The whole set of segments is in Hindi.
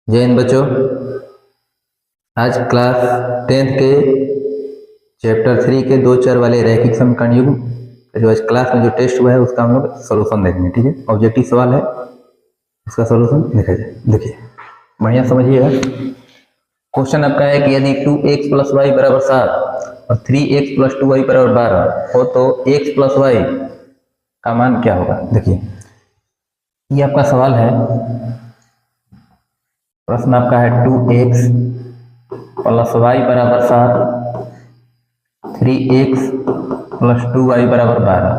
जय हिंद बच्चों। आज क्लास 10th के चैप्टर 3 के 2 चर वाले रैखिक समीकरण युग्म जो आज क्लास में जो टेस्ट हुआ है उसका हम लोग सोल्यूशन देखेंगे। ठीक है, ऑब्जेक्टिव सवाल है, उसका सोल्यूशन देखा जाए। देखिए बढ़िया समझिएगा। क्वेश्चन आपका है कि यदि 2x प्लस वाई बराबर 7 और 3x प्लस 2y बराबर 12 हो तो x प्लस वाई का मान क्या होगा। देखिए ये आपका सवाल है, प्रश्न आपका है 2x प्लस वाई बराबर 7, 3x प्लस 2y बराबर 12।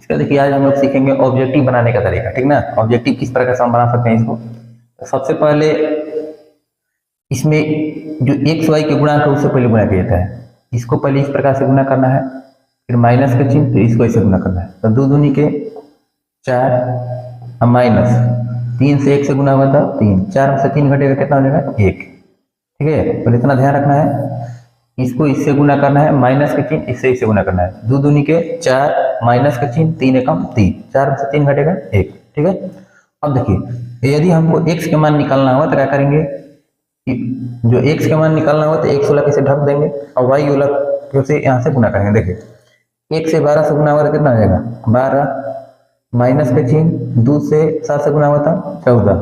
इसका देखिए आज हम लोग सीखेंगे ऑब्जेक्टिव बनाने का तरीका। ठीक ना, ऑब्जेक्टिव किस प्रकार से हम बना सकते हैं इसको। तो सबसे पहले इसमें जो x y के गुणांक है उससे पहले गुणा किया जाता है। इसको पहले इस प्रकार से गुणा करना है, फिर माइनस का चिन्ह, फिर इसको ऐसे गुणा करना है। तो 2 दूनी के 4 माइनस 3 से 1 से गुना हुआ था 3, 4 में से 3 घटेगा कितना हो जाएगा 1। ठीक है, तो इतना ध्यान रखना है। इसको इससे गुना करना है, माइनस का चिन्ह इससे इससे गुना करना है। 2 दूनी के 4 माइनस का चिन्ह 3 एकम 3, 4 में से 3 घटेगा 1। ठीक है, अब देखिए यदि हमको x के मान निकालना हुआ तो क्या करेंगे कि जो x के मान निकालना हुआ तो x वाला कैसे ढक देंगे और y वाला कैसे यहाँ से गुना करेंगे। देखिए 1 से 12 से गुना हुआ तो कितना हो जाएगा 12, माइनस का चिन्ह 2 से 7 से गुना हुआ था 14।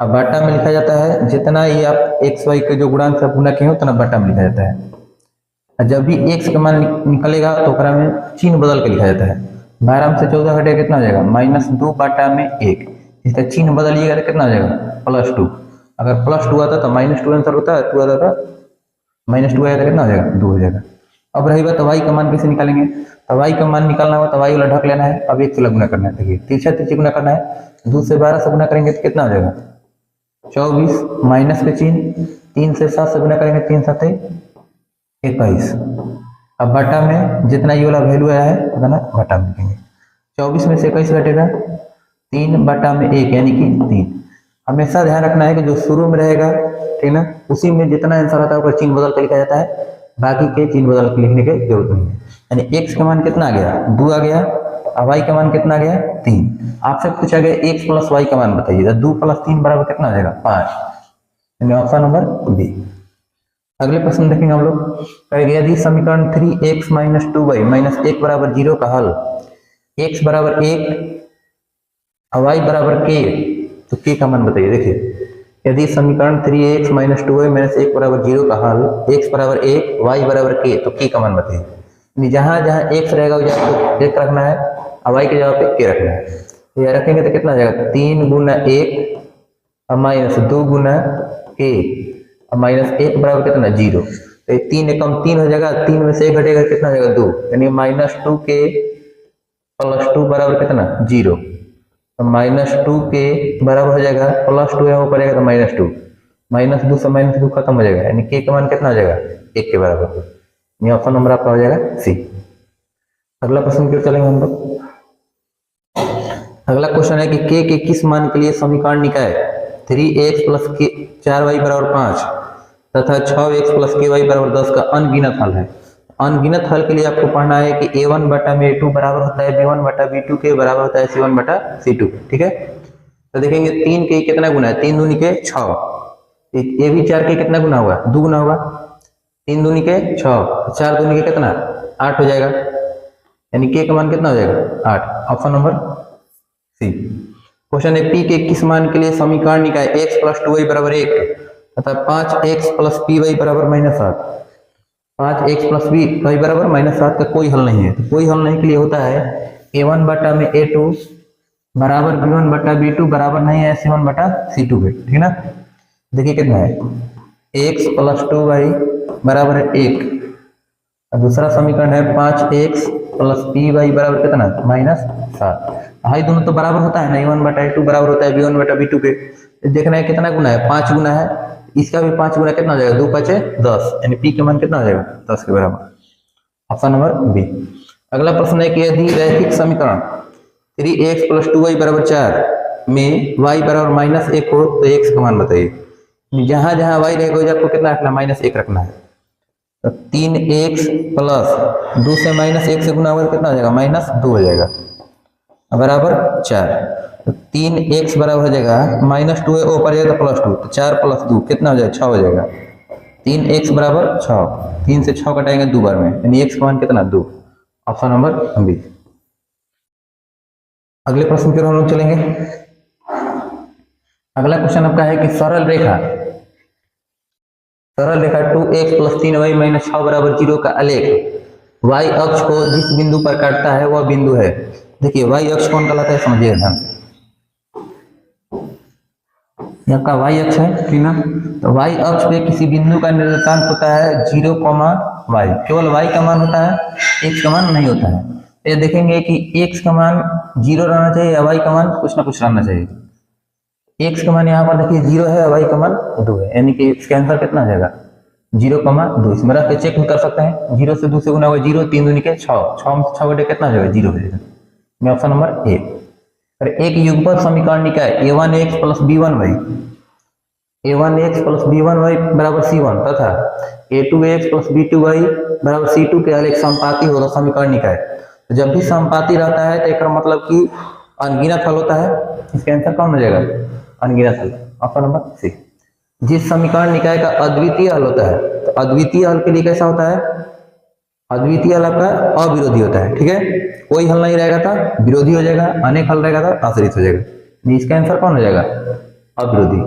अब बाटा में लिखा जाता है जितना ये आप एक्स वाई के जो गुणांक से गुना किए हो उतना बाटा में लिखा जाता है। और जब भी एक्स का मान निकलेगा तो ओकरा में चिन्ह बदल के लिखा जाता है। 12 में से 14 घटेगा कितना हो जाएगा -2 बाटा में 1। इसका चिन्ह बदलिएगा तो कितना हो जाएगा +2। अगर +2 आता तो -2 आंसर होता है, 2 आता था -2 आया तो कितना हो जाएगा 2 हो जाएगा। अब रही बात वाई का मान कैसे निकालेंगे। तो वाई का मान निकालना हुआ तो वाई वाला ढक लेना है। अब 1 से गुना करना है। देखिए तिरछा तिरछी गुना करना है। 2 से 12 से गुना करेंगे तो कितना हो जाएगा 24, माइनस के चिन्ह 3 से 7 से गुना करेंगे 3 7 21। अब बटा में जितना ये वाला वैल्यू आया है उतना बटा में लिखेंगे। 24 में से 21 घटेगा 3 बटा में 1 यानी कि 3। हमेशा ध्यान रखना है कि जो शुरू में रहेगा ठीक ना उसी में जितना आंसर आता है उसका चिन्ह बदल कर लिखा जाता है, बाकी के चिन्ह बदल के लिखने की जरूरत नहीं है। यानी x का मान कितना आ गया 2 आ गया और y का मान कितना आ गया 3। आपसे पूछा गया x प्लस y का मान बताइए, 2 + 3 बराबर कितना आ जाएगा 5, यानी ऑप्शन नंबर बी। अगले प्रश्न देखेंगे हम लोग। यदि समीकरण 3x - 2y - 1 बराबर 0 का हल x बराबर 1 और y बराबर k तो k का मान बताइए। देखिए यदि समीकरण 3x - 2y - 1 बराबर 0 का हल x बराबर 1 y बराबर k तो k का मान बताइए। जहां जहां x रहेगा उस जगह पे 1 रखना है और y के जगह पे k रखना है। तो यह रखेंगे तो कितना आ जाएगा 3 गुना 1 और -2 गुना k और -1 बराबर कितना 0। तो 3 एकम 3 हो जाएगा, 3 में से 1 घटेगा कितना हो जाएगा 2, यानी -2k + 2 बराबर कितना 0। तो -2k बराबर हो जाएगा +2 यहाँ पड़ेगा तो -2, -2 से -2 खत्म हो जाएगा, यानी k का मान कितना हो जाएगा 1 के बराबर। ये ऑप्शन नंबर आपका हो जाएगा सी। अगला प्रश्न की ओर चलेंगे हम लोग। अगला क्वेश्चन है कि k के किस मान के लिए समीकरण निकाय 3x + 4y बराबर 5 तथा 6x + ky बराबर 10 का अनगिनत हल है। अनगिनत हल के लिए आपको पढ़ना है कि a1 बटा में a2 बराबर होता है b1 बटा b2 के बराबर होता है c1 बटा c2। ठीक है, तो देखेंगे 3 के कितना गुना है 3 दूनी के 6, ये भी 4 के कितना गुना हुआ 2 गुना हुआ, 3 दूनी के 6, 4 दूनी के कितना 8 हो जाएगा, यानी k का मान कितना हो जाएगा 8, ऑप्शन नंबर सी। क्वेश्चन है p के किस मान के लिए समीकरण निकाय x + 2y बराबर 1 तथा 5x + py बराबर -7। 5x + py बराबर -7 का कोई हल नहीं है। तो कोई हल नहीं के लिए होता है a1 बटा में a2 बराबर b1 बटा b2 बराबर नहीं है c1 बटा c2 के। ठीक है ना, देखिए कितना है x + 2y बराबर 1 और दूसरा समीकरण है 5x + py बराबर कितना -7। हाई दोनों तो बराबर होता है ना, a1 बटा a2 बराबर होता है b1 बटा b2 के। देखना है कितना गुना है 5 गुना है, इसका भी 5 गुना कितना हो जाएगा 2 × 5 = 10, यानी p का मान कितना हो जाएगा 10 के बराबर, ऑप्शन नंबर बी। अगला प्रश्न है कि यदि रैखिक समीकरण 3x + 2y बराबर 4 में y बराबर -1 हो तो x का मान बताइए। जहां जहां y रहेगा आपको कितना रखना है -1 रखना है। तो 3x + 2 से -1 से गुना होगा कितना हो जाएगा -2 हो जाएगा बराबर 4। तो 3x बराबर हो जाएगा -2 है, ऊपर जाएगा तो +2, तो 4 + 2 कितना हो जाएगा, 6 हो जाएगा। 3x बराबर 6, 3 से 6 कटाएंगे 2 बार में, यानी x का मान कितना, 2। Option number B. अगले प्रश्न की ओर हम लोग चलेंगे। अगला क्वेश्चन आपका है कि सरल रेखा 2x + 3y - 6 = 0 का आलेख y अक्ष को जिस बिंदु पर काटता है वह बिंदु है। देखिए y अक्ष कौन कहलाता है, समझिए ध्यान से। ये आपका y अक्ष है, ठीक ना। तो y अक्ष पे किसी बिंदु का निर्देशांक होता है 0, y, केवल y का मान होता है, x का मान नहीं होता है। ये देखेंगे कि x का मान 0 रहना चाहिए या y का मान कुछ ना कुछ रहना चाहिए। x का मान यहाँ पर देखिए 0 है, y का मान 2 है, यानी कि इसका आंसर कितना आ जाएगा, 0,2। इसमें रख के चेक भी कर सकते हैं, 0 से 2 से गुना होगा 0, 3 दूनी के 6, 6 में 6 बटे कितना हो जाएगा, 0 हो जाएगा। Option number A. और एक युगपत समीकरण निकाय a1x + b1y बराबर c1 तथा a2x + b2y बराबर c2 के आलेख समपाती हो तो समीकरण निकाय। तो जब भी समपाती रहता है तो इसका मतलब कि अनगिनत हल होता है। इसका आंसर कौन हो जाएगा, अनगिनत हल। Option number C. जिस समीकरण निकाय का अद्वितीय हल होता है, तो अद्वितीय हल के लिए कैसा होता है, अद्वितीय हल आपका अविरोधी होता है, ठीक है। कोई हल नहीं रहेगा तो विरोधी हो जाएगा, अनेक हल रहेगा तो आश्रित हो जाएगा। इसका आंसर कौन हो जाएगा, अविरोधी।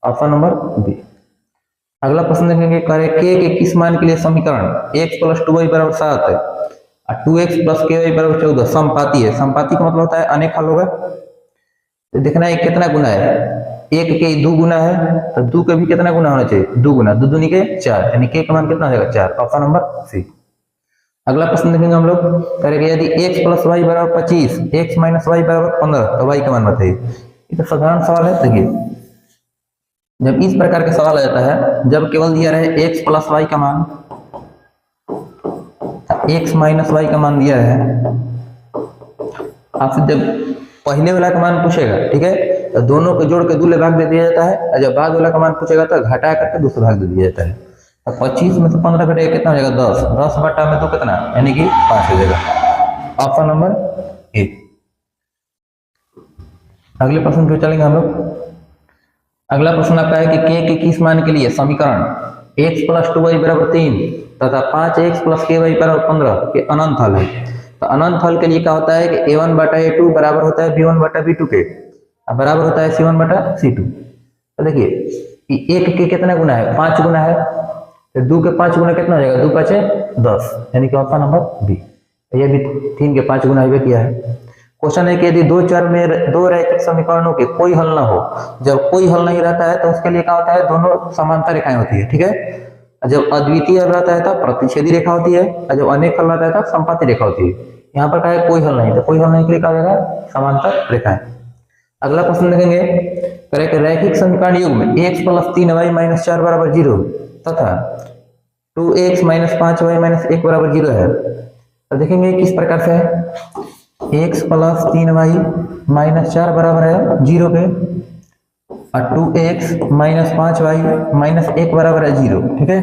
Option number B. अगला प्रश्न देखेंगे, करे के किस मान के लिए समीकरण x + 2y = 7 है और 2x + ky = 14 समपाती है। समपाती का मतलब होता है अनेक हल होगा। तो देखना है कितना गुना है, 1 के 2 गुना है, तो 2 के भी कितना गुना होना चाहिए, 2 गुना, 2 दूनी के 4, यानी के का मान कितना हो जाएगा, 4। Option number C. अगला प्रश्न देखेंगे हम लोग, करेंगे यदि x + y = 25, x - y = 15, तो y का मान बताइए। ये तो साधारण सवाल है। देखिए जब इस प्रकार का सवाल आ जाता है, जब केवल दिया रहे x + y का मान, x - y का मान दिया है, आपसे जब पहले वाला का मान पूछेगा, ठीक है, तो दोनों को जोड़ के दूल्हे भाग दे दिया जाता है, और जब बाद वाला का मान पूछेगा तो घटा करके दूसरा भाग दे दिया जाता है। तो 25 में से 15 घटेगा कितना हो जाएगा, 10, 10 बटा में तो कितना, यानी कि 5 हो जाएगा। Option number A. अगले प्रश्न पे चलेंगे हम लोग। अगला प्रश्न आपका है कि के किस मान के लिए समीकरण x + 2y = 3 तथा 5x + ky = 15 के अनंत हल है। तो अनंत हल के लिए क्या होता है कि a1 बटा a2 बराबर होता है b1 बटा b2 के, बराबर होता है c1 बटा c2। तो देखिए कि 1 के कितना गुना है, 5 गुना है, तो 2 के 5 गुना कितना हो जाएगा, 2 × 5 = 10, यानी कि ऑप्शन नंबर बी। ये भी 3 के 5 गुना किया है। क्वेश्चन है कि यदि दो चर में दो रैखिक समीकरणों के कोई हल ना हो, जब कोई हल नहीं रहता है तो उसके लिए क्या होता है, दोनों समांतर रेखाएं होती है, ठीक है। जब अद्वितीय हल रहता है तब प्रतिच्छेदी रेखा होती है, और जब अनेक हल रहता है तब समपाती रेखा होती है। यहाँ पर क्या है, कोई हल नहीं, तो कोई हल नहीं के लिए क्या होगा, समांतर रेखाएं। अगला प्रश्न देखेंगे, रैखिक समीकरण युग में x + 3y - 4 = 0 तथा 2x - 5y - 1 = 0 है। तो देखेंगे किस प्रकार से है, x + 3y - 4 बराबर है 0 के, और 2x - 5y - 1 बराबर है 0, ठीक है।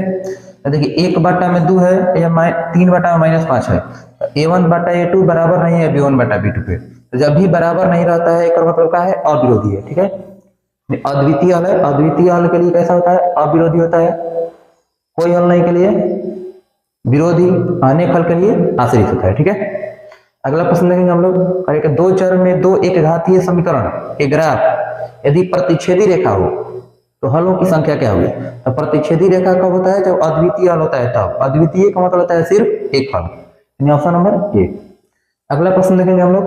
तो देखिए 1 बटा में 2 है या 3 बटा में -5 है, तो a1 बटा a2 बराबर नहीं है b1 बटा b2 के। तो जब भी बराबर नहीं रहता है, एक मतलब क्या है, अविरोधी है, ठीक है। अद्वितीय हल है, अद्वितीय हल के लिए कैसा होता है, अविरोधी होता है। कोई हल नहीं के लिए विरोधी, अनेक हल के लिए आश्रित होता है, ठीक है। अगला प्रश्न देखेंगे हम लोग, करेंगे दो चर में दो एक घातीय समीकरण के ग्राफ यदि प्रतिच्छेदी रेखा हो तो हलों की संख्या क्या होगी। तो प्रतिच्छेदी रेखा कब होता है, जब अद्वितीय हल होता है तब। अद्वितीय का मतलब होता है सिर्फ एक हल, यानी ऑप्शन नंबर ए। अगला प्रश्न देखेंगे हम लोग,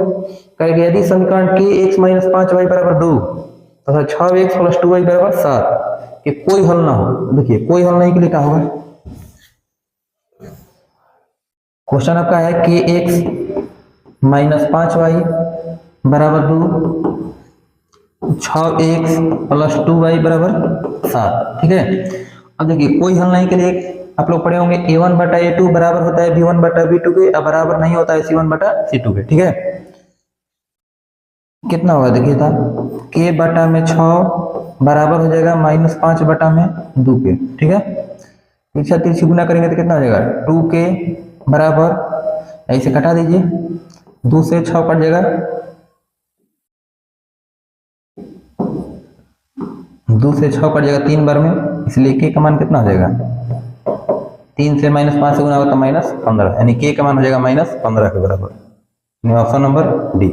करेंगे यदि समीकरण के x - 5y = 2 तथा 6x + 2y = 7 के कोई हल ना हो। देखिए कोई हल नहीं के लिए क्या होगा, क्वेश्चन आपका है कि x - 5y = 2, 6x + 2y = 7, ठीक है। अब देखिए कोई हल नहीं के लिए आप लोग पढ़े होंगे a1 बटा a2 बराबर होता है b1 बटा b2 के, अब बराबर नहीं होता है c1 बटा c2 के, ठीक है। कितना होगा देखिए था, k बटा में 6 बराबर हो जाएगा -5 बटा में 2 के, ठीक है। तिरछा तिरछी गुना करेंगे तो कितना हो जाएगा, 2k बराबर, ऐसे कटा दीजिए, 2 से 6 कट जाएगा, 2 से 6 कट जाएगा 3 बार में, इसलिए k का मान कितना हो जाएगा, 3 से -5 से गुना होगा तो -15, यानी k का मान हो जाएगा -15 के बराबर, यानी ऑप्शन नंबर डी।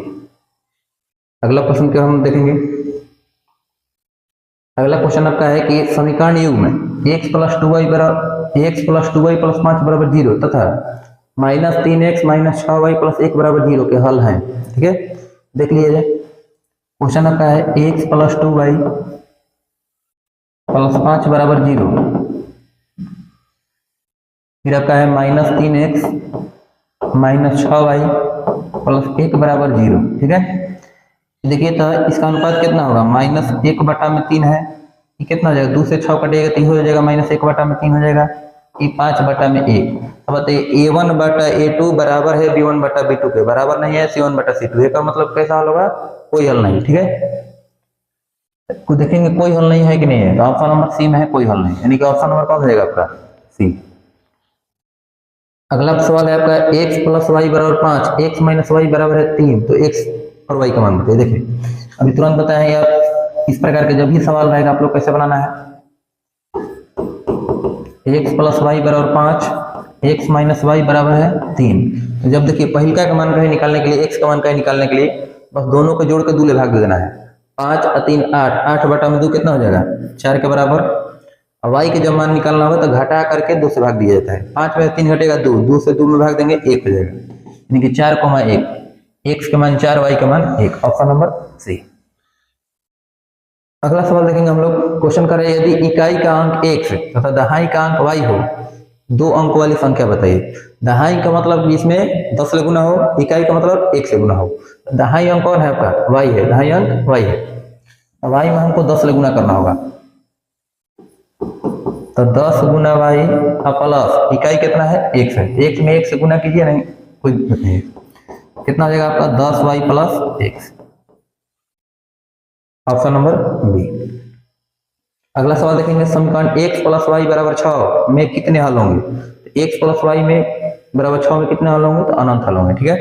अगला प्रश्न क्या हम देखेंगे। अगला क्वेश्चन आपका है कि समीकरण युग्म में x + 2y + 5 बराबर 0 तथा -3x - 6y + 1 बराबर 0 के हल हैं। ठीक है, देख लीजिए क्वेश्चन आपका है x + 2y + 5 बराबर 0, फिर आपका है -3x - 6y + 1 बराबर 0। ठीक है, देखिए तो इसका अनुपात कितना होगा, -1/3 है, ये कितना हो जाएगा, 2 से 6 कटेगा तो ये हो जाएगा -1/3 हो जाएगा, ये 5/1। अब बताइए a1/a2 बराबर है b1/b2 के, बराबर नहीं है c1/c2, का मतलब कैसा हल होगा, कोई हल नहीं। ठीक है, कुछ देखेंगे कोई हल नहीं है कि नहीं है, तो ऑप्शन नंबर सी में है कोई हल नहीं, यानी कि ऑप्शन नंबर कौन हो जाएगा आपका, सी। अगला सवाल है आपका x + y बराबर 5, x - y बराबर है 3, तो x और y का मान बताइए। देखिए अभी तुरंत बताएं यार, इस प्रकार के जब भी सवाल रहेगा आप लोग कैसे बनाना है, x + y बराबर 5, x - y बराबर है 3। तो जब देखिए पहिलका का मान कहीं निकालने के लिए, x का मान कहीं निकालने के लिए बस दोनों को जोड़ के 2 भाग दे देना है, 5 और 3 8, 8/2 कितना हो जाएगा, 4 के बराबर। और y के जब मान निकालना होगा तो घटा करके 2 से भाग दिया जाता है, 5 में 3 घटेगा 2, 2 से 2 में भाग देंगे 1 हो जाएगा, यानी कि 4,1, x के मान 4, y के मान 1, ऑप्शन नंबर सी। अगला सवाल देखेंगे हम लोग, क्वेश्चन कर रहे हैं यदि इकाई का अंक x तथा दहाई का अंक y हो, 2 अंक वाली संख्या बताइए। दहाई का मतलब इसमें 10 से गुना हो, इकाई का मतलब 1 से गुना हो। दहाई अंक कौन है आपका, y है, दहाई अंक y है, y में हमको 10 से गुना करना होगा, तो 10 गुना y प्लस इकाई कितना है, 1 है, 1 में 1 से गुना कीजिए, नहीं कोई नहीं, कितना हो जाएगा आपका 10y + 1, ऑप्शन नंबर बी। अगला सवाल देखेंगे, समीकरण x + y बराबर 6 में कितने हल होंगे, तो x + y में बराबर 6 में कितने हल होंगे, तो अनंत हल होंगे। ठीक है,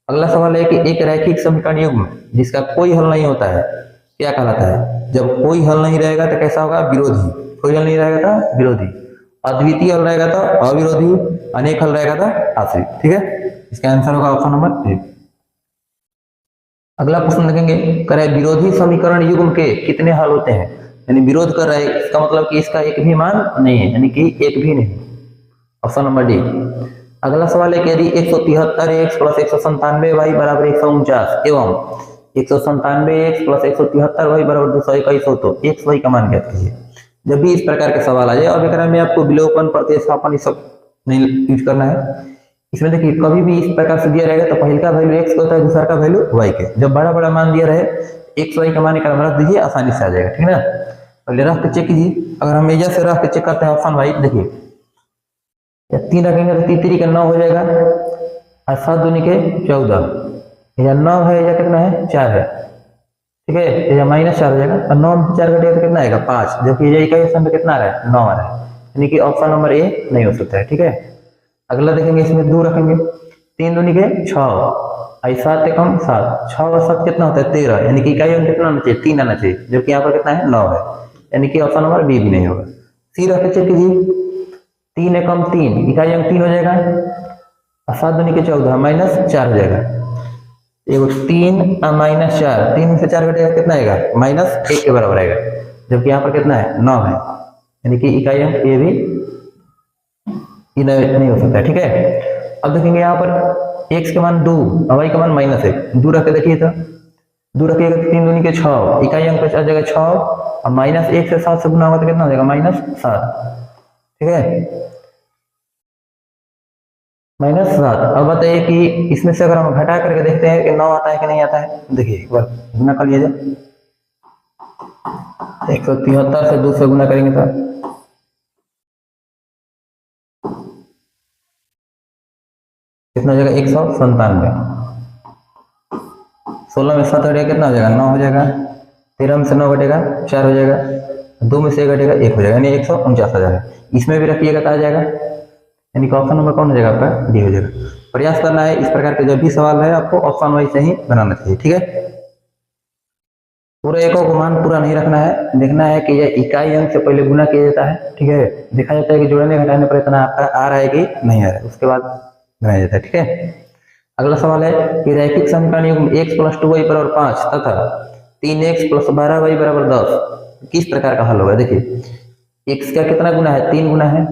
अगला सवाल है कि एक रैखिक समीकरण युग्म जिसका कोई हल नहीं होता है क्या कहलाता है। जब कोई हल नहीं रहेगा तो कैसा होगा, विरोधी, कोई हल नहीं रहेगा तो विरोधी, अद्वितीय हल रहेगा तो अविरोधी, अनेक हल रहेगा तो आश्रित। ठीक है, इसका आंसर होगा ऑप्शन नंबर ए। अगला प्रश्न देखेंगे, करे विरोधी समीकरण युग्म के कितने हल होते हैं, यानी विरोध कर रहा है, इसका मतलब कि इसका एक भी मान नहीं है, यानी कि एक भी नहीं, ऑप्शन नंबर डी। अगला सवाल है कि यदि 173x + 197y बराबर 149 एवं 197x + 173y बराबर 221 हो तो x y का मान ज्ञात कीजिए। जब भी इस प्रकार के सवाल आ जाए, अब एकरा में आपको विलोपन प्रतिस्थापन ये सब नहीं यूज करना है। इसमें देखिए कभी भी इस प्रकार से दिया रहेगा तो पहले का वैल्यू x का होता है, दूसरा का वैल्यू y के, जब बड़ा बड़ा मान दिया रहे x y का मान एक रख दीजिए, आसानी से आ जाएगा। ठीक है ना, पहले रख के चेक कीजिए, अगर हम एजा से रख के चेक करते हैं ऑप्शन वाई, देखिए 3 रखेंगे तो 3 का 9 हो जाएगा, और 7 दूनी के 14, या 9 है या कितना है 4 है। ठीक है, या -4 हो जाएगा, और 9 में 4 घटेगा तो कितना आएगा 5, जबकि ये इक्वेशन में कितना आ रहा है 9 आ रहा है, यानी कि ऑप्शन नंबर ए नहीं हो सकता है। ठीक है, अगला देखेंगे, इसमें 2 रखेंगे, 3 दूनी के 6, 7 कम 7, 6 और 7 कितना होता है 13, यानी कि इकाई में कितना आना चाहिए 3 आना चाहिए, जबकि यहाँ पर कितना है 9 है, यानी कि ऑप्शन नंबर बी भी नहीं होगा। सी रख के चेक कीजिए, 3 कम 3, इकाई अंक 3 हो जाएगा, और 7 दूनी के 14 -4 हो जाएगा, एगो 3 और -4, 3 से 4 घटेगा कितना आएगा -1 के बराबर आएगा, जबकि यहाँ पर कितना है 9 है, यानी कि इकाई अंक ये भी नहीं हो सकता है। ठीक है, अब देखेंगे यहाँ पर x के मान 2 और y का मान -1, 2 रख के देखिए तो 2 रखिएगा तो 3 दूनी के 6, इकाई अंक आ जाएगा 6, और -1 से 7 से गुना होगा तो कितना हो जाएगा -7। ठीक है, -7। अब बताइए कि इसमें से अगर हम घटा करके देखते हैं कि 9 आता है कि नहीं आता है, देखिए एक बार गुना कर लिया जाए, 173 से 2 से गुना करेंगे तो कितना हो जाएगा 197, 16 में 7 घटेगा कितना हो जाएगा 9 हो जाएगा, 13 में से 9 घटेगा 4 हो जाएगा, 2 में से 1 घटेगा 1 हो जाएगा, यानी 149 आ जाएगा। इसमें भी रखिएगा तो आ जाएगा, यानी कि ऑप्शन नंबर कौन हो जाएगा आपका डी हो जाएगा। प्रयास करना है इस प्रकार के जब भी सवाल है आपको ऑप्शन वाइज से ही बनाना चाहिए। ठीक है। पूरा एककों को मान पूरा नहीं रखना है, देखना है कि यह इकाई अंक से पहले गुना किया जाता है, ठीक है। देखा जाता है कि जोड़ने घटाने पर इतना आपका आ रहा है कि नहीं आ रहा है, उसके बाद बनाया जाता है, ठीक है। अगला सवाल है कि रैखिक समीकरण युग्म x + 2y = 5 तथा 3x + 12y = 10 किस प्रकार का हल होगा। देखिए x का कितना गुना है, 3 गुना है,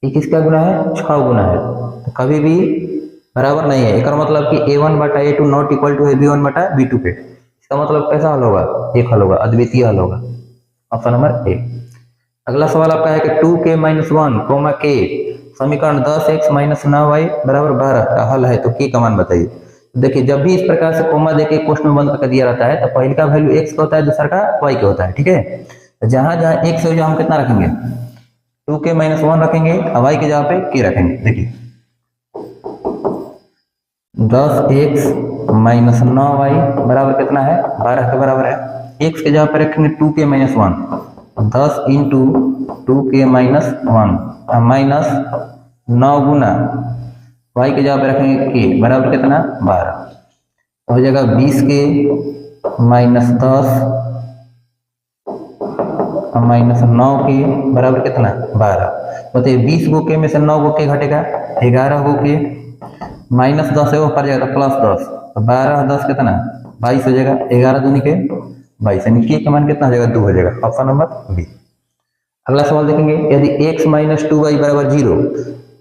ये किसका गुना है, 6 गुना है, तो कभी भी बराबर नहीं है। इसका मतलब कि a1/a2 not equal to b1/b2 पे। इसका मतलब कैसा हल होगा, एक हल होगा, अद्वितीय हल होगा, ऑप्शन नंबर ए। अगला सवाल आपका है कि 2k - 1, k समीकरण 10x - 9y = 12 का हल है, तो k का मान बताइए। देखिए जब भी इस प्रकार से कोमा देके क्वेश्चन में बंद करके दिया रहता है तो पहले का वैल्यू x का होता है, दूसरा का y का होता है, ठीक है। तो जहां जहां x हो जाए हम कितना रखेंगे, 2k - 1 रखेंगे और y के जगह पे k रखेंगे। देखिए 10x - 9y बराबर कितना है, 12 के बराबर है। x के जगह पे रखेंगे 2k - 1, 10 × 2k - 1 माइनस 9 गुना y के जगह पे रखेंगे k बराबर कितना, 12, हो जाएगा 20k - 10 -9k बराबर कितना, 12। बताइए 20 गो के में से 9 गो के घटेगा, 11 गो के, -10 है वो पर जाएगा +10, तो 12 10 कितना, 22 हो जाएगा, 11 दूनी के 22, यानी के मान कितना हो जाएगा, 2 हो जाएगा, ऑप्शन नंबर बी। अगला सवाल देखेंगे, यदि x - 2y = 0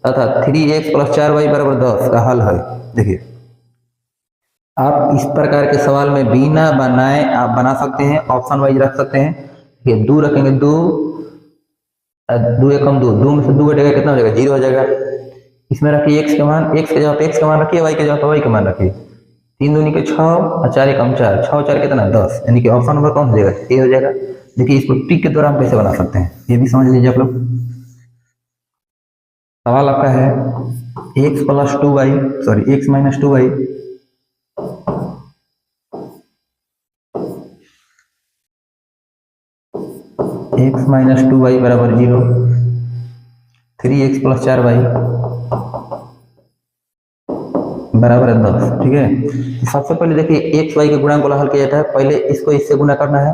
तथा 3x + 4y = 10 का हल है। देखिए आप इस प्रकार के सवाल में बिना बनाए आप बना सकते हैं, ऑप्शन वाइज रख सकते हैं। ये 2 रखेंगे, 2 2 एकम 2, 2 में से 2 घटेगा कितना हो जाएगा, 0 हो जाएगा। इसमें रखिए x का मान, x के जगह पे x का मान रखिए, y के जगह पे y का मान रखिए। 3 दूनी के 6 और 4 एकम 4, 6 4 कितना, 10, यानी कि ऑप्शन नंबर कौन हो जाएगा, ए हो जाएगा। देखिए इसको टिक के द्वारा हम कैसे बना सकते हैं, ये भी समझ लीजिए आप लोग। सवाल आपका है x - 2y = 0, 3x + 4y बराबर है 10, ठीक है। तो सबसे पहले देखिए x y के गुणांक को हल किया जाता है, पहले इसको इससे गुना करना है,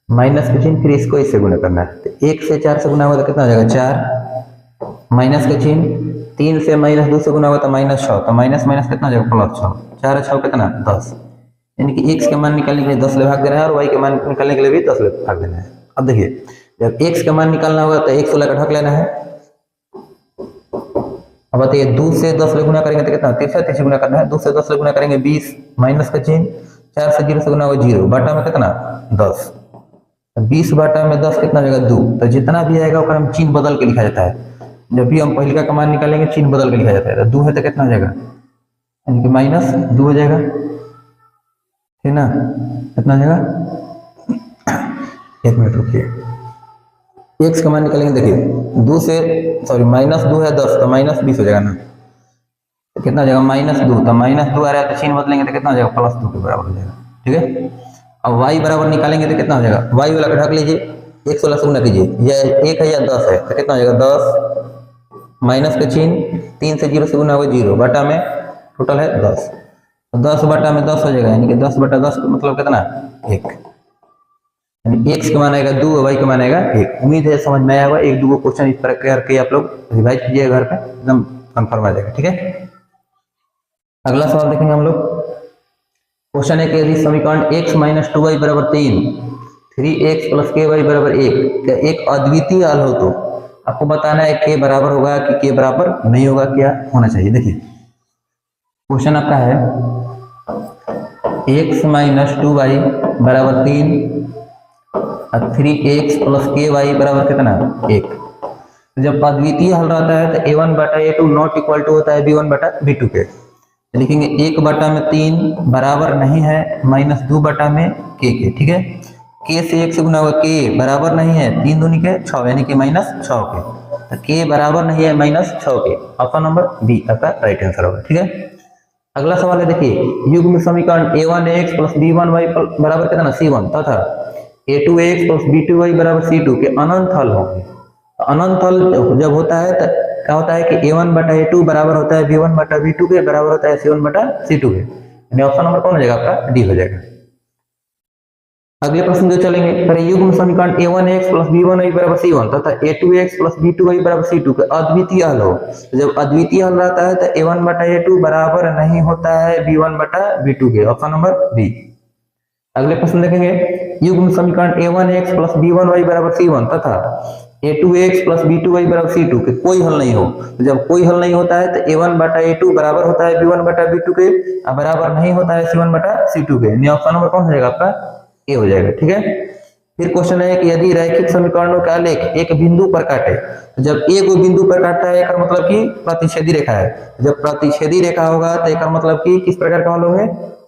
माइनस का चिन्ह, फिर इसको इससे गुना करना है। तो 1 से 4 से गुना होगा तो कितना हो जाएगा, 4, माइनस का चिन्ह, 3 से -2 से गुना होगा तो -6, तो माइनस माइनस कितना हो जाएगा, +6, 4 और 6 कितना, 10, यानी कि x के मान निकालने के लिए 10 से भाग देना है और y के मान निकालने के लिए भी 10 से भाग देना है। अब देखिए जब x का मान निकालना होगा तो 1 16 का ढक लेना है। अब बताइए 2 से 10 से गुना करेंगे तो कितना, 3 से गुना करना है, 2 से 10 से गुना करेंगे 20, माइनस का चिन्ह, 4 से 0 से गुना होगा 0, बटा में कितना, 10, 20 बटा में 10 कितना हो जाएगा, 2। तो जितना भी आएगा उसका हम चिन्ह बदल के लिखा जाता है, जब भी हम पहले का मान निकालेंगे चिन्ह बदल के लिखा जाता है। तो 2 है तो कितना हो जाएगा, यानी कि -2 हो जाएगा, ठीक ना, कितना हो जाएगा, 1 मिनट रुकिए, x का मान निकालेंगे। देखिए 2 से -2 है 10, तो -20 हो जाएगा ना, तो कितना हो जाएगा, -2, तो -2 आ रहा है तो चिन्ह बदलेंगे तो कितना हो जाएगा, +2 के बराबर हो जाएगा, ठीक है। अब y बराबर निकालेंगे तो कितना हो जाएगा, y वाला का ढक लीजिए, 1 16 से गुना कीजिए, या 1 है या 10 है, तो कितना हो जाएगा, 10, माइनस का चिन्ह, 3 से 0 से गुना होगा 0, बटा में टोटल है 10, तो 10 बटा में 10 हो जाएगा, यानी कि 10 बटा 10 मतलब कितना, 1, यानी x का मान आएगा 2 और y का मान आएगा 1। उम्मीद है समझ में आया होगा, 1-2 क्वेश्चन इस प्रकार के आप लोग रिवाइज कीजिएगा घर पे, एकदम कंफर्म आ जाएगा, ठीक है। अगला सवाल देखेंगे हम लोग, क्वेश्चन है कि यदि समीकरण x - 2y = 3, 3x + ky = 1 का एक अद्वितीय हल हो, तो आपको बताना है k बराबर होगा कि k बराबर नहीं होगा, क्या होना चाहिए। देखिए क्वेश्चन आपका है x - 2y = 3 और 3x + ky बराबर कितना, 1। तो जब अद्वितीय हल रहता है तो a1/a2 नॉट इक्वल टू होता है b1/b2 के, लिखेंगे 1/3 बराबर नहीं है -2 बटा में k के, ठीक है। k से 1 से गुना होगा, k बराबर नहीं है 3 दूनी के 6, यानी कि -6 के, तो k बराबर नहीं है -6 के, ऑप्शन नंबर बी आपका राइट आंसर होगा, ठीक है। अगला सवाल है, देखिए युग्म समीकरण a1x + b1y बराबर कितना, c1 तथा a2x + b2y = c2 के अनंत हल होंगे। अनंत हल जब होता है तो क्या होता है कि a1/a2 बराबर होता है b1/b2 के, बराबर होता है c1/c2 के, यानी ऑप्शन नंबर कौन हो जाएगा आपका, डी हो जाएगा। अगले प्रश्न जो चलेंगे, अरे युग्म समीकरण a1x प्लस b1y बराबर c1 तथा a2x प्लस b2y बराबर c2 के अद्वितीय हल हो। तो जब अद्वितीय हल रहता है तो a1 बटा a2 बराबर नहीं होता है b1 बटा b2 के, ऑप्शन नंबर बी। अगले प्रश्न देखेंगे, युग्म समीकरण a1x प्लस b1y बराबर c1 तथा a2x प्लस b2y बराबर c2 के कोई हल नहीं हो। तो जब कोई हल नहीं होता है तो a1 बटा a2 बराबर होता है b1 बटा b2 के, बराबर नहीं होता है c1 बटा c2 के, यानी ऑप्शन नंबर कौन हो जाएगा आपका, ए हो जाएगा। ठीक है, फिर क्वेश्चन है कि यदि रैखिक समीकरणों का आलेख एक बिंदु पर काटे, तो जब ए को बिंदु पर काटता है एक मतलब कि प्रतिच्छेदी रेखा है, जब प्रतिच्छेदी रेखा होगा तो एक मतलब कि किस प्रकार का हल होंगे,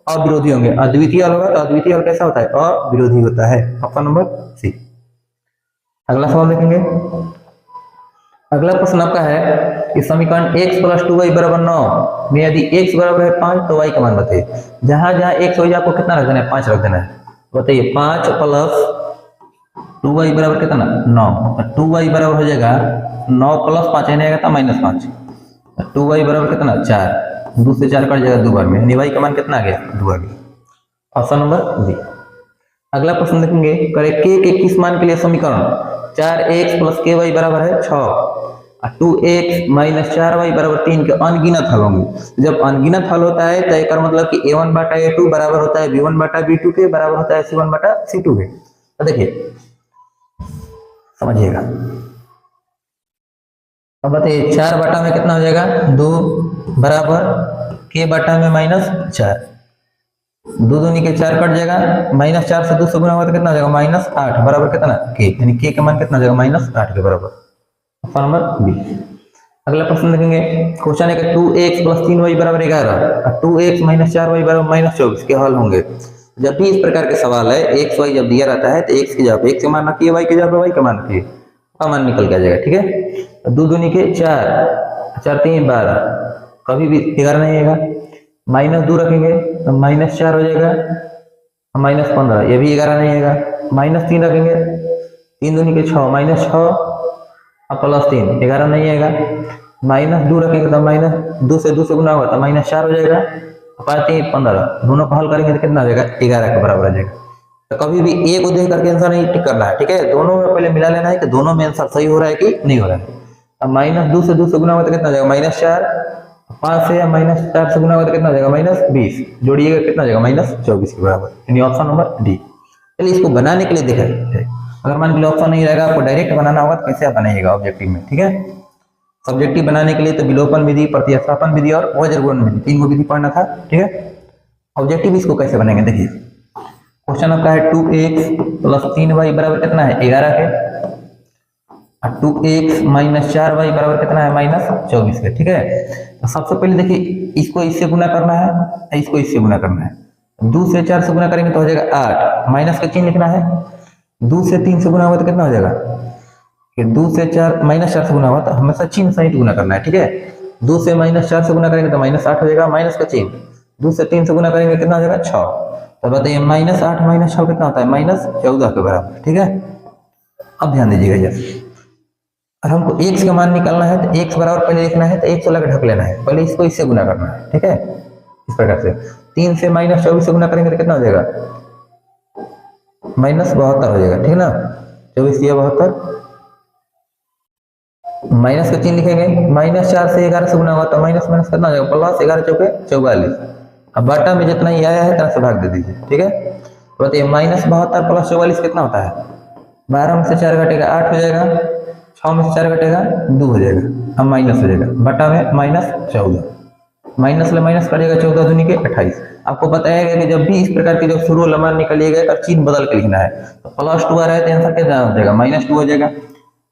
अविरोधी होंगे। अद्वितीय हल होगा तो अद्वितीय हल कैसा होता है, अविरोधी होता है, ऑप्शन नंबर सी। अगला सवाल देखेंगे, अगला प्रश्न आपका है कि समीकरण x प्लस 2y बराबर 9 में यदि x बराबर है 5 तो y का मान बताइए। जहां जहां x हो जाए आपको कितना रख देना है, 5 रख देना है। बताइए 5 प्लस 2y बराबर कितना, 9। 2y बराबर हो जाएगा 9 प्लस 5 यानी आएगा -5। 2y बराबर कितना, 4। 2 से 4 कट जाएगा 2 बार में, यानी y का मान कितना आ गया, 2 आ गया, ऑप्शन नंबर बी। अगला प्रश्न देखेंगे, करे k के किस मान के लिए समीकरण 4x प्लस ky बराबर है 6 और 2x माइनस 4y बराबर 3 के अनगिनत हल होंगे। जब अनगिनत हल होता है तो एक मतलब कि a1 बटा a2 बराबर होता है b1 बटा b2 के, बराबर होता है c1 बटा c2 के। तो देखिए समझिएगा, अब बताइए 4 बटा में कितना हो जाएगा, 2 बराबर k बटा में -4, 2 दूनी के 4 कट जाएगा, -4 से 2 से गुना होगा तो कितना हो जाएगा, -8 बराबर कितना k, यानी k का मान कितना हो जाएगा, -8 के बराबर, ऑप्शन नंबर बी। अगला प्रश्न देखेंगे, क्वेश्चन है कि 2x प्लस 3y बराबर 11 और 2x माइनस 4y बराबर -24 के हल होंगे। जब भी इस प्रकार के सवाल है, x y जब दिया रहता है तो x की जगह x के मान रखिए, y की जगह y का मान रखिए, का मान निकल के आ जाएगा। ठीक है, 2 दूनी के 4, 4 3 12, कभी भी 11 नहीं आएगा। -2 रखेंगे तो -4 हो जाएगा, -15, ये भी 11 नहीं आएगा। -3 रखेंगे, 3 दूनी के 6, -6 प्लस 3, 11 नहीं आएगा। -2 रखेंगे तो -2 से 2 से गुना होगा तो -4 हो जाएगा, 5 3 15, दोनों को हल करेंगे तो कितना आ जाएगा, 11 के बराबर आ जाएगा। तो कभी भी ए को देख करके आंसर नहीं टिक करना है। ठीक है, दोनों में पहले मिला लेना है कि दोनों में आंसर सही हो रहा है कि नहीं हो रहा है। अब -2 से 2 से गुना होगा तो कितना आ जाएगा, -4, 5 से -4 से गुना होगा तो कितना आ जाएगा, -20, जोड़िएगा कितना आ जाएगा, -24 के बराबर, यानी ऑप्शन नंबर डी। चलिए इसको बनाने के लिए देखा है, अगर मान लीजिए ऑप्शन नहीं रहेगा, आपको डायरेक्ट बनाना होगा तो कैसे आप बनाइएगा ऑब्जेक्टिव में। ठीक है, सब्जेक्टिव बनाने के लिए तो विलोपन विधि, प्रतिस्थापन विधि और वज्र गुणन विधि, 3 विधि पढ़ना था। ठीक है, ऑब्जेक्टिव इसको कैसे बनाएंगे, देखिए क्वेश्चन आपका है 2x प्लस 3y बराबर कितना है, 11 के, और 2x माइनस 4y बराबर कितना है, -24 के। ठीक है, तो सबसे पहले देखिए इसको इससे गुना करना है, इसको इससे गुना करना है। 2 से 4 से गुना करेंगे तो हो जाएगा 8, माइनस का चिन्ह लिखना है। 2 से 3 से गुना होगा तो कितना हो जाएगा, कि 2 से 4 -4 से गुना हुआ तो हमेशा चिन्ह सहित गुना करना है। ठीक है, 2 से -4 से गुना करेंगे तो -8 हो जाएगा, माइनस का चिन्ह। 2 से 3 से गुना करेंगे कितना हो जाएगा, 6। तो बताइए -8 -6 कितना होता है, -14 के बराबर। ठीक है, अब ध्यान दीजिएगा जैसे, और हमको x का मान निकालना है तो x बराबर पहले लिखना है, तो x लगा ढक लेना है, पहले इसको इससे गुना करना है। ठीक है, इस प्रकार से 3 से -24 से गुना करेंगे तो कितना हो जाएगा, -72 हो जाएगा। ठीक है ना, 24 या 72, माइनस का चिन्ह लिखेंगे। -4 से 11 से गुना हुआ तो माइनस माइनस कितना हो जाएगा, प्लस 11 चौके 44। अब बाटा में जितना ही आया है तरह से भाग दे दीजिए। ठीक है, तो बताइए -72 प्लस 44 कितना होता है, 12 में से 4 घटेगा 8 हो जाएगा, 6 में से 4 घटेगा 2 हो जाएगा, अब माइनस हो जाएगा, बटा में -14, माइनस ले माइनस करिएगा, 14 दूनी के 28। आपको बताया गया कि जब भी इस प्रकार के जब शुरू वाला मान निकालिएगा तो चिन्ह बदल के लिखना है, तो +2 आ रहा है तो आंसर कितना हो जाएगा, -2 हो जाएगा।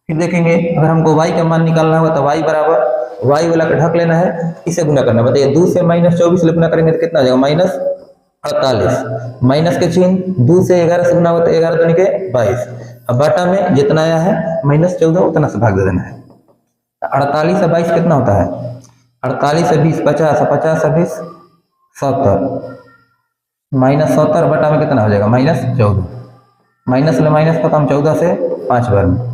फिर देखेंगे अगर हमको y का मान निकालना होगा तो y बराबर y वाला का ढक लेना है, इसे गुना करना है। बताइए 2 से -24 गुना करेंगे तो कितना आ जाएगा, -48, माइनस के चिन्ह 2 से 11 से गुना होगा तो 11 दूनी के 22। अब बाटा में जितना आया है -14 उतना से भाग दे देना है। 48 से 22 कितना होता है, 48 से 20 50, 50 से 20 70, -70 बटा में कितना हो जाएगा, -14, माइनस ले माइनस खत्म 14 से 5 बार में,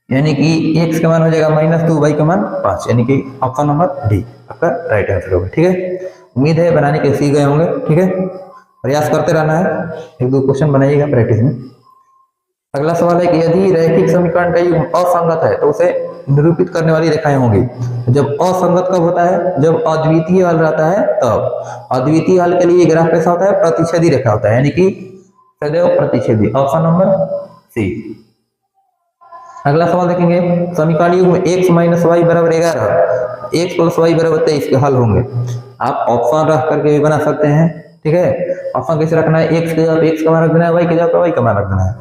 यानी कि x का मान हो जाएगा -2, y का मान 5, यानी कि ऑप्शन नंबर डी आपका राइट आंसर होगा। ठीक है, उम्मीद है बनाने के सीख गए होंगे। ठीक है, प्रयास करते रहना है, एक दो क्वेश्चन बनाइएगा प्रैक्टिस में। अगला सवाल है कि यदि रैखिक समीकरण का युग्म असंगत है तो उसे निरूपित करने वाली रेखाएं होंगी। जब असंगत कब होता है? जब अद्वितीय हल रहता है तब। अद्वितीय हल के लिए ग्राफ कैसा होता है? प्रतिच्छेदी रेखा होता है, यानी कि सदैव प्रतिच्छेदी। Option number C. अगला सवाल देखेंगे, समीकरण युग्म x माइनस वाई बराबर 11, x प्लस वाई बराबर 23 के हल होंगे। आप ऑप्शन रख करके भी बना सकते हैं, ठीक है। ऑप्शन कैसे रखना है? x के जगह x का मान रख देना है, y के जगह y का मान रख देना है।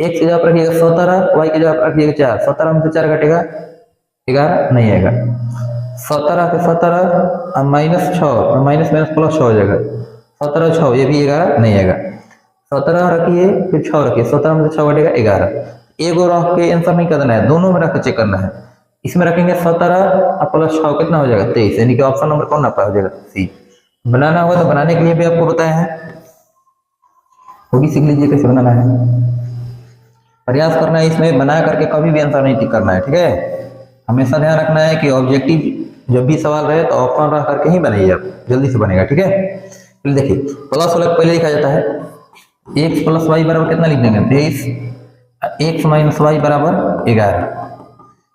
x की जगह पर रखिएगा 17, y की जगह पर रखिएगा 4। 17 में से 4 घटेगा 11 नहीं आएगा। 17 के 17 माइनस 6, माइनस माइनस प्लस 6 हो जाएगा। 17 6, ये भी 11 नहीं आएगा। 17 रखिए फिर 6 रखिए, 17 में से 6 घटेगा 11। एगो रख के आंसर नहीं करना है, दोनों में रख के चेक करना है। इसमें रखेंगे 17 प्लस 6 कितना हो जाएगा? 23, यानी कि ऑप्शन नंबर कौन आपका हो जाएगा? सी। बनाना होगा तो बनाने के लिए भी आपको बताया है, वो भी सीख लीजिए कैसे बनाना है। प्रयास करना है इसमें, बना करके कभी भी आंसर नहीं टिक करना है, ठीक है। हमेशा ध्यान रखना है कि ऑब्जेक्टिव जब भी सवाल रहे तो ऑप्शन रख करके ही बनाइए, आप जल्दी से बनेगा, ठीक है। फिर देखिए प्लस वाला पहले लिखा जाता है, x प्लस वाई बराबर कितना लिख देंगे? 23, x माइनस वाई बराबर 11।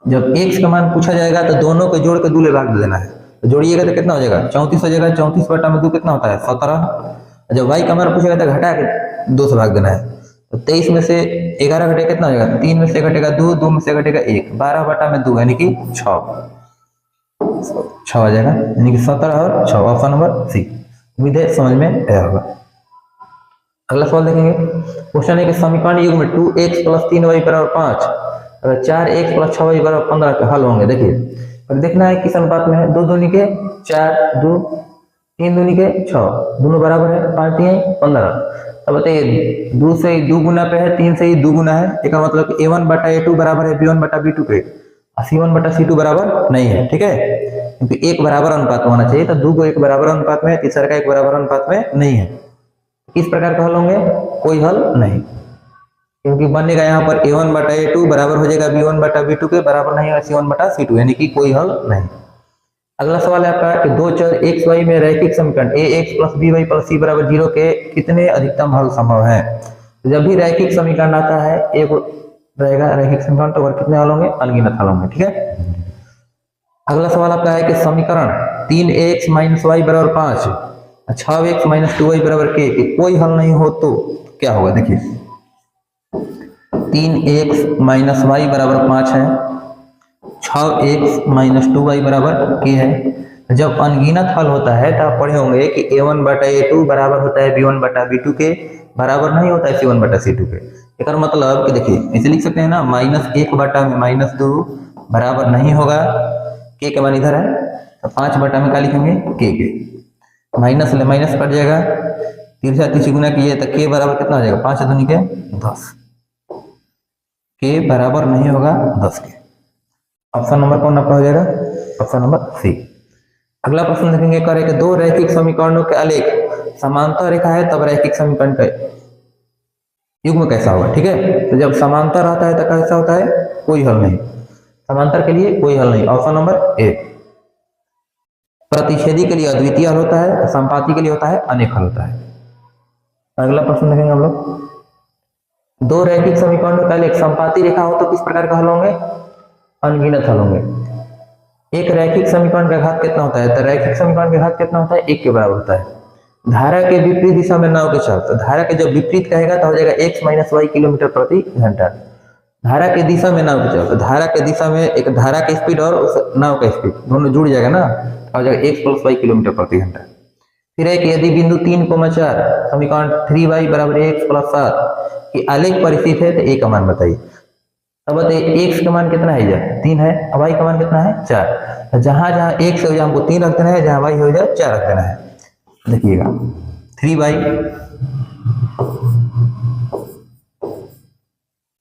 जब x का मान पूछा जाएगा तो दोनों को जोड़ के 2 भाग दे देना है, तो जोड़िएगा तो कितना हो जाएगा? 34 हो जाएगा। 34 बटा में 2 कितना होता है? 17। जब y का मान पूछेगा तो घटा के 2 से भाग देना है, तो 23 में से 11 घटेगा कितना हो जाएगा? 3 में से घटेगा 2, 2 में से घटेगा 1, 12 बटा में 2 यानी कि 6 आ जाएगा, यानी कि 17 और 6, ऑप्शन नंबर सी। उम्मीद है समझ में आया होगा। अगला सवाल देखेंगे, क्वेश्चन है कि समीकरण युग्म में 2x प्लस 3y बराबर 5, अगर 4x प्लस 6y बराबर 15 के हल होंगे। देखिए और देखना है किस अनुपात में है। 2 दूनी के 4, 2 3 दूनी के 6, दोनों बराबर है, 5 3 15। अब बताइए 2 से 2 गुना पे है, 3 से ही 2 गुना है, इसका मतलब कि a1 बटा a2 बराबर है b1 बटा b2 पे, c1 बटा c2 बराबर नहीं है, ठीक है। क्योंकि एक बराबर अनुपात में होना चाहिए, तो 2 को एक बराबर अनुपात में है, तीसरा का एक बराबर अनुपात में नहीं है। किस प्रकार का हल होंगे? कोई हल नहीं, क्योंकि बनेगा यहाँ पर a1 बटा a2 बराबर हो जाएगा b1 बटा b2 के बराबर नहीं है c1 बटा c2, यानी कि कोई हल नहीं। अगला सवाल है आपका कि दो चर x y में रैखिक समीकरण ax plus by plus c बराबर 0 के कितने अधिकतम हल संभव है। तो जब भी रैखिक समीकरण आता है, एक रहेगा रैखिक समीकरण, तो कितने हल होंगे? अनगिनत हल होंगे, ठीक है। अगला सवाल आपका है कि समीकरण 3x माइनस वाई बराबर 5, 6x माइनस 2y बराबर k कि कोई हल नहीं हो तो क्या होगा? देखिए 3x माइनस वाई बराबर 5 है, 6x माइनस 2y बराबर k है। जब अनगिनत हल होता है तो आप पढ़े होंगे कि a1 बटा a2 बराबर होता है b1 बटा b2 के, बराबर नहीं होता है c1 बटा c2 के। एक मतलब कि देखिए इसे लिख सकते हैं ना, -1 बटा में -2 बराबर नहीं होगा, k के मान इधर है, तो 5 बटा में क्या लिखेंगे? k माइनस ले माइनस कट जाएगा, तिरछा तिरछी गुना किए तो k बराबर कितना हो जाएगा? 5 दूनी के 10, k बराबर नहीं होगा 10 के। ऑप्शन नंबर कौन आपका हो जाएगा? Option number C. अगला प्रश्न देखेंगे, करे कि दो रैखिक समीकरणों के आलेख समांतर रेखा है तब रैखिक समीकरण का युग्म कैसा होगा, ठीक है। तो जब समांतर रहता है तो कैसा होता है? कोई हल नहीं, समांतर के लिए कोई हल नहीं, ऑप्शन नंबर ए। प्रतिच्छेदी के लिए अद्वितीय हल होता है, संपाती के लिए होता है अनेक हल होता है। अगला प्रश्न देखेंगे हम लोग, दो रैखिक समीकरणों का आलेख संपाती रेखा हो तो किस प्रकार का हल होंगे? अनगिनत हल होंगे। एक रैखिक समीकरण का घात कितना होता है? तो रैखिक समीकरण का घात कितना होता है? 1 के बराबर होता है। धारा के विपरीत दिशा में नाव के चल, तो धारा के जब विपरीत कहेगा तो हो जाएगा x माइनस वाई किलोमीटर प्रति घंटा। धारा के दिशा में नाव के चल, तो धारा के दिशा में एक धारा का स्पीड और उस नाव का स्पीड दोनों जुड़ जाएगा ना, हो जाएगा x प्लस वाई किलोमीटर प्रति घंटा। फिर है कि यदि बिंदु 3,4 समीकरण 3y बराबर x प्लस 7 की आलेख पर स्थित है तो a का मान बताइए। अब बताइए x का मान कितना है? इधर 3 है, y का मान कितना है? 4। जहां जहां x हो जाए हमको 3 रख देना है, जहां y हो जाए 4 रख देना है। देखिएगा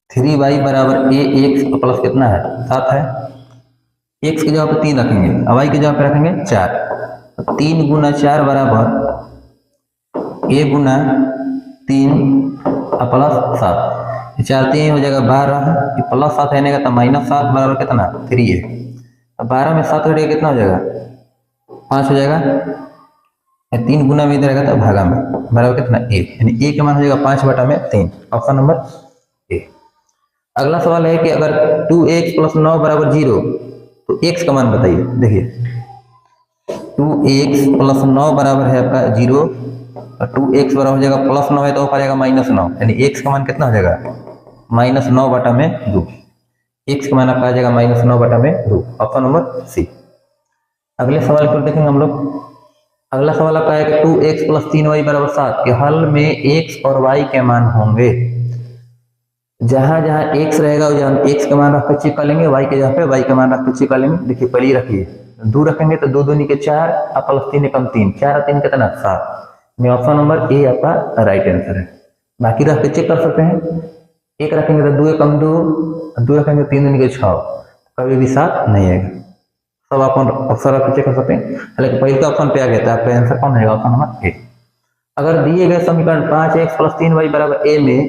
3y बराबर ax प्लस कितना है? 7 है। x की जगह पे 3 रखेंगे, y की जगह पे रखेंगे 4। 3 गुना 4 बराबर a गुना 3 प्लस 7, 4 3 हो जाएगा 12, प्लस 7 रहने का तो -7 बराबर कितना? 3 है। अब 12 में 7 घटेगा कितना हो जाएगा? 5 हो जाएगा। 3 गुना में इधर रहेगा तो भागा में, बराबर कितना 1, यानी a का मान हो जाएगा 5/3, ऑप्शन नंबर ए। अगला सवाल है कि अगर 2x + 9 = 0 तो x का मान बताइए। देखिए 2x + 9 बराबर है आपका 0, और 2x बराबर हो जाएगा +9 है तो हो जाएगा -9, यानी x का मान कितना हो जाएगा -9/2। x का मान आपका आ जाएगा -9/2, ऑप्शन नंबर सी। अगले सवाल को देखेंगे हम लोग। अगला सवाल आपका है कि 2x + 3y = 7 के हल में x और y के मान होंगे। जहां जहां x रहेगा जहां x का मान रख कर चेक कर लेंगे, y के जगह पे y का मान रख कर चेक कर लेंगे। देखिए पहले ही रखिए, 2 रखेंगे तो 2 दूनी के 4 और +3 कम 3, 4 और 3 कितना 7। ऑप्शन नंबर ए आपका राइट आंसर है। बाकी रख के चेक कर सकते हैं, 1 रखेंगे तो 2 कम 2, 2 रखेंगे 3 दूनी के 6, कभी भी 7 नहीं आएगा। सब अपन अक्सर आप चेक कर सकते हैं, हालांकि पहले का ऑप्शन पे आ गया था, आपका आंसर कौन रहेगा, ऑप्शन नंबर ए। अगर दिए गए समीकरण 5x + 3y = a में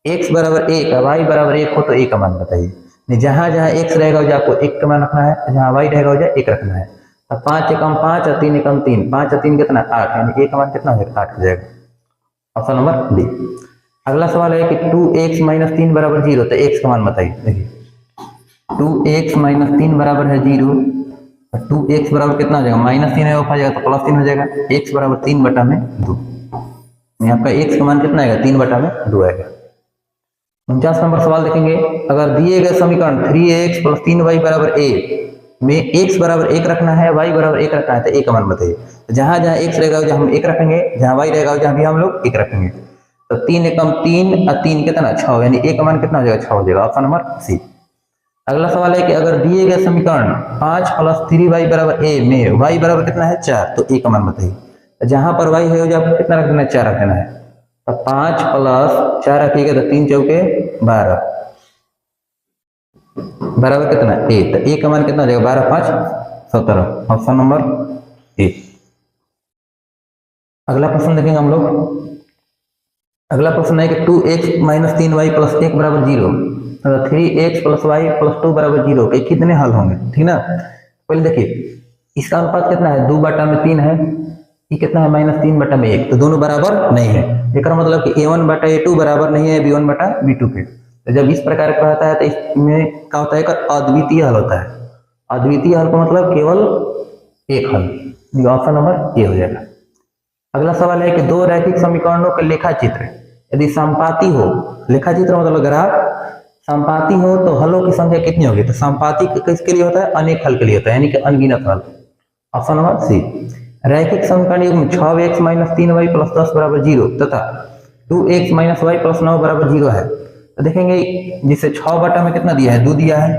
x = 1 और y = 1 हो तो a का मान बताइए। जहां जहां x रहेगा जो आपको 1 का मान रखना है, जहां y रहेगा जो 1 रखना है। अब 5 कम 5 और 3 कम 3, 5 और 3 कितना 8, यानी a का मान कितना हो जाएगा 8 हो जाएगा, ऑप्शन नंबर डी। अगला सवाल है कि 2x - 3 = 0 तो x का मान बताइए। देखिए 2x - 3 बराबर है 0, और 2x बराबर कितना हो जाएगा -3 है, हो जाएगा तो +3 हो जाएगा, x = 3/2। आपका x का मान कितना आएगा 3/2 आएगा। 49 नंबर सवाल देखेंगे। अगर दिए गए समीकरण 3x + 3y = a में x = 1 रखना है, y = 1 रखना है तो a का मान बताइए। जहां जहां x रहेगा जहां हम 1 रखेंगे, जहां y रहेगा जहां भी हम लोग 1 रखेंगे। तो 3 कम 3 और 3 कितना 6, यानी a का मान कितना हो जाएगा 6 हो जाएगा, ऑप्शन नंबर सी। अगला सवाल है कि अगर दिए गए समीकरण 5 + 3y = a में y बराबर कितना है 4 तो a का मान बताइए। जहां पर y है आपको कितना रख देना है 4 रख देना है। तो 5 + 4 रखिएगा तो 3 चौके 12 बराबर कितना a, तो a का मान कितना हो जाएगा 12 5 17, ऑप्शन नंबर ए। अगला प्रश्न देखेंगे हम लोग। अगला प्रश्न है कि 2x - 3y + 1 = 0, 3x + y + 2 = 0 के कितने हल होंगे, ठीक ना। पहले देखिए इसका अनुपात कितना है 2/3 है, ये कितना है -3/1, तो दोनों बराबर नहीं है। इसका मतलब कि a1/a2 बराबर नहीं है b1/b2 के। तो जब इस प्रकार का रहता है तो इसमें क्या होता है, अद्वितीय हल होता है। अद्वितीय हल का मतलब केवल एक हल, ऑप्शन नंबर ए हो जाएगा। अगला सवाल है कि 2 रैखिक समीकरणों का लेखा चित्र यदि समपाती हो, लेखा चित्र मतलब ग्राफ समपाती हो तो हलों की संख्या कितनी होगी। तो समपाती किसके लिए होता है, अनेक हल के लिए होता है, यानी कि अनगिनत हल, ऑप्शन नंबर सी। रैखिक समीकरण युग्म 6x - 3y + 10 = 0 तथा 2x - y + 9 = 0 है। तो देखेंगे जिसे 6 में कितना दिया है 2 दिया है,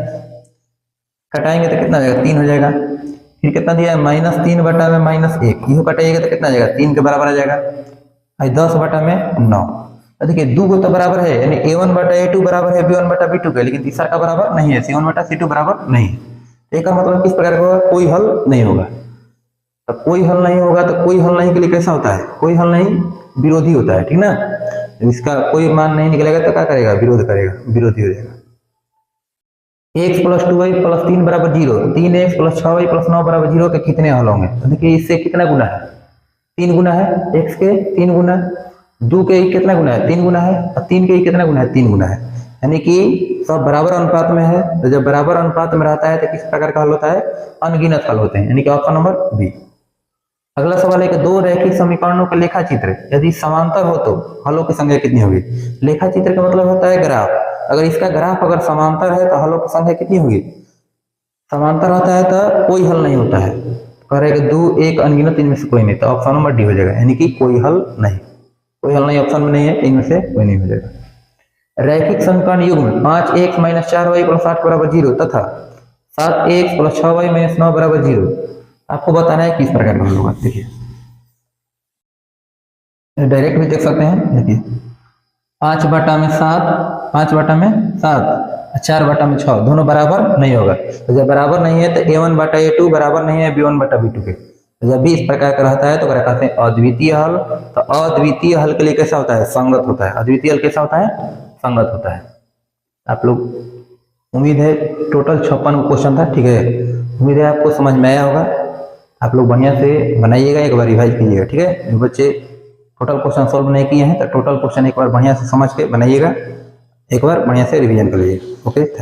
कटाएंगे तो कितना जाएगा 3 हो जाएगा। फिर कितना दिया है -3 में -1, यू कटाइएगा तो कितना जाएगा 3 के बराबर आ जाएगा। 10/9, देखिए 2 को तो बराबर है, यानी a1/a2 बराबर है b1/b2 के, लेकिन तीसरा का बराबर नहीं है, c1/c2 बराबर नहीं है। एक का मतलब किस प्रकार का होगा, कोई हल नहीं होगा। तो कोई हल नहीं होगा तो कोई हल नहीं के लिए कैसा होता है, कोई हल नहीं विरोधी होता है, ठीक ना। इसका कोई मान नहीं निकलेगा तो क्या करेगा, विरोध करेगा, विरोधी हो जाएगा। x + 2y + 3 = 0, 3x + 6y + 9 = 0 के कितने हल होंगे। तो देखिए इससे कितना गुना है 3 गुना है, x के 3 गुना, 2 के कितना गुना है 3 गुना है, और 3 के कितना गुना है 3 गुना है, यानी कि सब बराबर अनुपात में है। तो जब बराबर अनुपात में रहता है तो किस प्रकार का हल होता है, अनगिनत हल होते हैं, यानी कि ऑप्शन नंबर बी। अगला सवाल है कि 2 रैखिक समीकरणों का लेखा चित्र यदि समांतर हो तो हलों की संख्या कितनी होगी। लेखा चित्र का मतलब होता है ग्राफ, अगर इसका ग्राफ अगर समांतर है तो हलों की संख्या कितनी होगी, समांतर होता है तो कोई हल नहीं होता है। कह रहे कि 2 1 अनगिनत, इनमें से कोई नहीं, तो ऑप्शन नंबर डी हो जाएगा, यानी कि कोई हल नहीं, कोई हल नहीं ऑप्शन में नहीं है, इनमें से कोई नहीं हो जाएगा। रैखिक समीकरण युग्म 5x - 4y + 8 = 0 तथा 7x + 6y - 9 = 0, आपको बताना है किस प्रकार का हल होगा। देखिए डायरेक्ट भी देख सकते हैं। देखिए 5/7, 5/7, 4/6 दोनों बराबर नहीं होगा। तो जब बराबर नहीं है तो a1/a2 बराबर नहीं है b1/b2 के। तो जब भी इस प्रकार का रहता है तो क्या कहते हैं, अद्वितीय हल। तो अद्वितीय हल के लिए कैसा होता है, संगत होता है। अद्वितीय हल कैसा होता है, संगत होता है। आप लोग उम्मीद है टोटल 56 क्वेश्चन था, ठीक है, उम्मीद है आपको समझ में आया होगा। आप लोग बढ़िया से बनाइएगा, एक बार रिवाइज कीजिएगा। ठीक है, जो बच्चे टोटल क्वेश्चन सॉल्व नहीं किए हैं तो टोटल क्वेश्चन एक बार बढ़िया से समझ के बनाइएगा, एक बार बढ़िया से रिवीजन कर लीजिए। Okay, thank you.